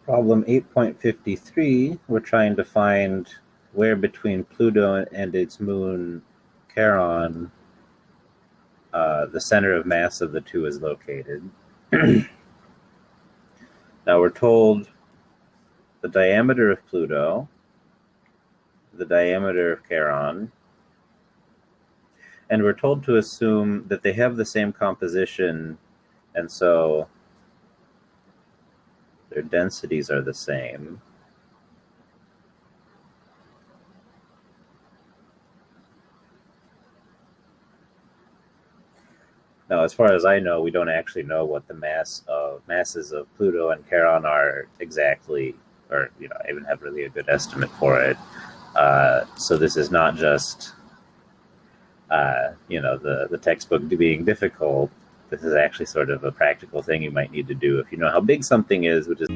Problem 8.53, we're trying to find where between Pluto and its moon Charon the center of mass of the two is located. Now we're told the diameter of Pluto, the diameter of Charon, and we're told to assume that they have the same composition, and so their densities are the same. Now, as far as I know, we don't actually know what the masses of Pluto and Charon are exactly, or I even have really a good estimate for it. So this is not just the textbook being difficult. This is actually sort of a practical thing you might need to do if you know how big something is, which is